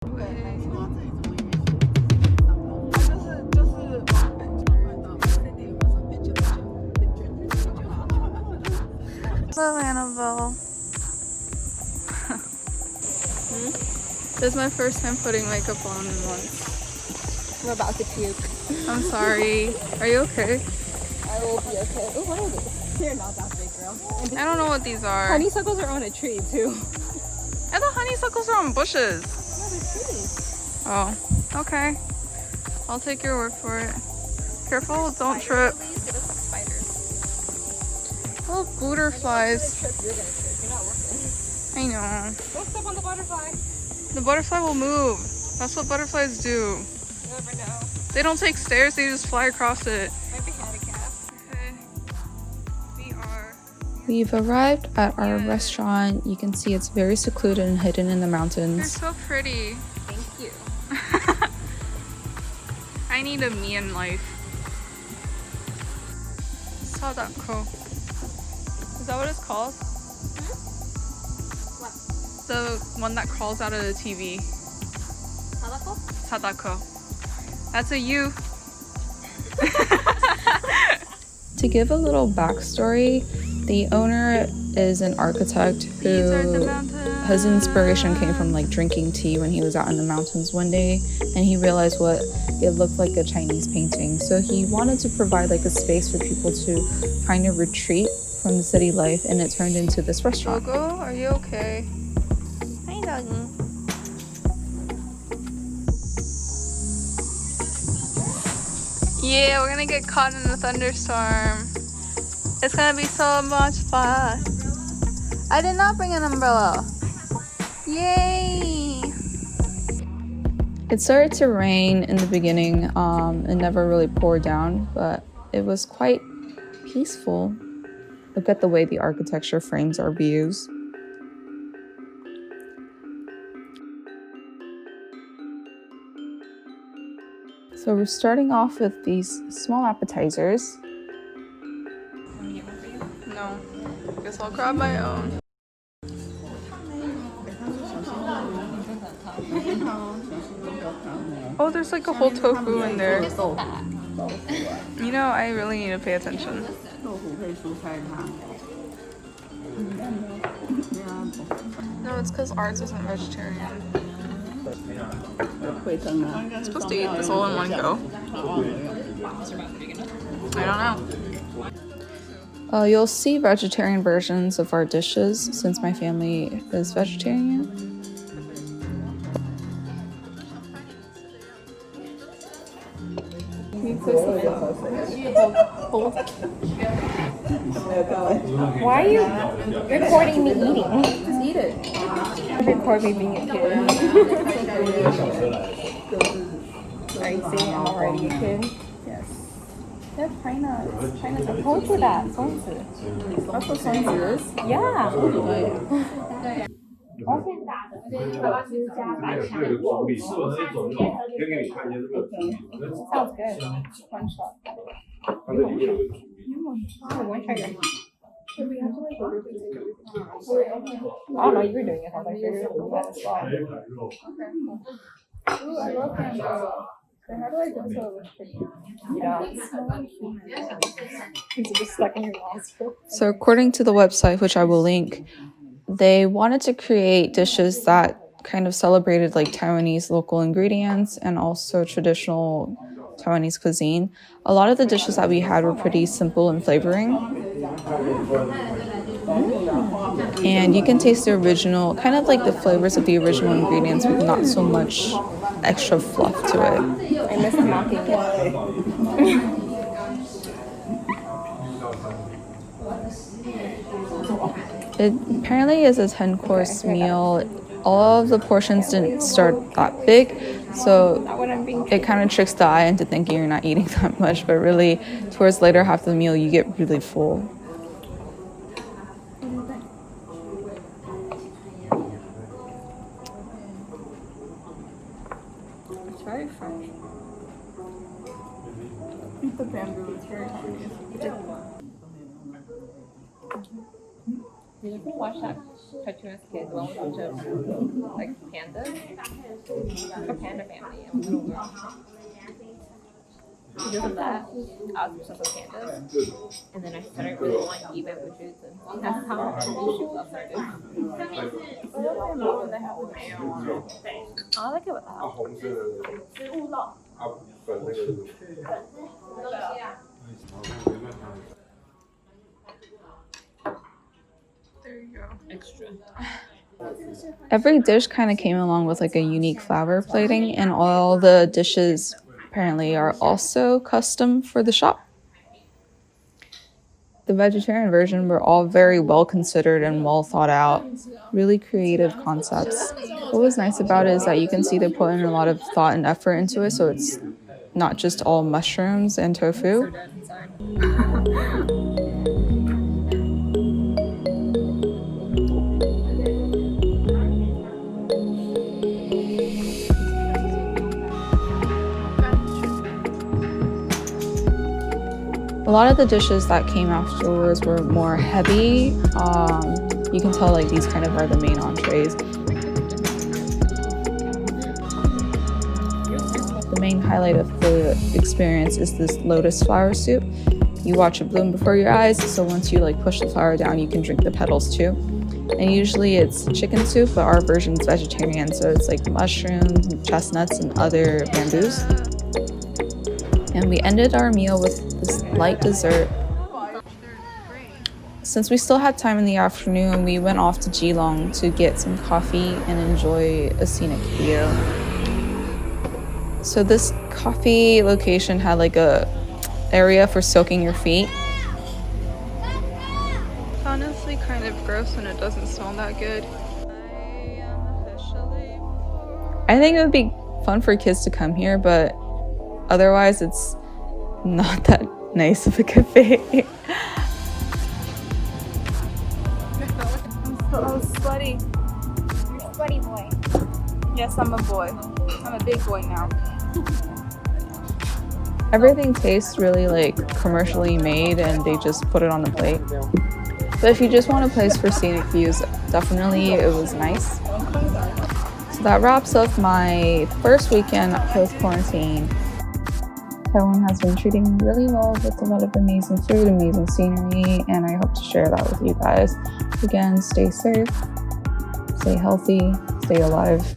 Hello, Annabelle. This is my first time putting makeup on in months. I'm about to puke. I'm sorry. Are you okay? I will be okay. Oh, what are these? They're not that big, girl. I don't know what these are. Honeysuckles are on a tree, too. I thought honeysuckles are on bushes. No, they're trees. Oh, okay. I'll take your word for it. Careful, don't trip. Oh, butterflies. You're gonna trip. You're not working. I know. Don't step on the butterfly. The butterfly will move. That's what butterflies do. You never know. They don't take stairs, they just fly across it. Might be handicapped. Okay. We've arrived at our restaurant. You can see it's very secluded and hidden in the They're mountains. so pretty. Thank you. I need a me in life. Sadako. Is that what it's called? What? The one that crawls out of the TV. Sadako? Sadako. That's a U. To give a little backstory, the owner is an architect These are the who mountains. his inspiration came from like drinking tea when he was out in the mountains one day, and he realized what it looked like a Chinese painting. So he wanted to provide like a space for people to kind of retreat from the city life, and it turned into this restaurant. Gogo, are you okay? Hi, doggy. Yeah, we're gonna get caught in a thunderstorm. It's gonna be so much fun. I did not bring an umbrella. Yay! It started to rain in the beginning. It never really poured down, but it was quite peaceful. Look at the way the architecture frames our views. So we're starting off with these small appetizers. No. Guess I'll grab my own. Oh, there's like a whole tofu in there. You know, I really need to pay attention. No, it's because ours isn't vegetarian. I'm supposed to eat this all in one go. I don't know. You'll see vegetarian versions of our dishes since my family is vegetarian. Why are you recording me eating? Just eat it. Record me being a kid. Are you saying I'm already a kid? Yes. That's China. China's I told you that. That's what Sonzi is? Yeah. Sounds good. One shot. One shot. I don't know, you were doing it. I was like, you're doing that as well. Ooh, I love candles. How do I do this so it's just stuck in your nostril? So according to the website, which I will link, they wanted to create dishes that kind of celebrated like Taiwanese local ingredients and also traditional Taiwanese cuisine. A lot of the dishes that we had were pretty simple in flavoring. And you can taste the original, kind of like the flavors of the original ingredients with not so much extra fluff to it. I miss mocking it. It apparently is a 10-course meal. All of the portions didn't start that big, so it kind of tricks the eye into thinking you're not eating that much, but really towards later half of the meal you get really full. It's very fresh. The bamboo is very hard. Did you watch that Patrikios kid, the one with a bunch of like pandas? A panda family and a little girl. Because of that, I was obsessed with pandas. And then I started really wanting to eat bamboo shoots, and that's how bamboo shoot love started. I like it with that. There you go. Extra. Every dish kind of came along with like a unique flower plating, and all the dishes apparently are also custom for the shop. The vegetarian version were all very well considered and well thought out, really creative concepts. What was nice about it is that you can see they put in a lot of thought and effort into it, so it's not just all mushrooms and tofu. A lot of the dishes that came afterwards were more heavy. You can tell like these kind of are the main entrees. The main highlight of the experience is this lotus flower soup. You watch it bloom before your eyes, so once you like push the flower down, you can drink the petals too. And usually it's chicken soup, but our version is vegetarian, so it's like mushrooms, chestnuts, and other bamboos. And we ended our meal with this light dessert. Since we still had time in the afternoon, we went off to Geelong to get some coffee and enjoy a scenic view. So this coffee location had like a area for soaking your feet. It's honestly kind of gross and it doesn't smell that good. I think it would be fun for kids to come here, but otherwise it's not that nice of a cafe. I'm sweaty. You're a sweaty boy. Yes, I'm a boy. I'm a big boy now. Everything tastes really like commercially made and they just put it on the plate. But if you just want a place for scenic views, definitely it was nice. So that wraps up my first weekend post-quarantine. Taiwan has been treating me really well with a lot of amazing food, amazing scenery, and I hope to share that with you guys. Again, stay safe, stay healthy, stay alive.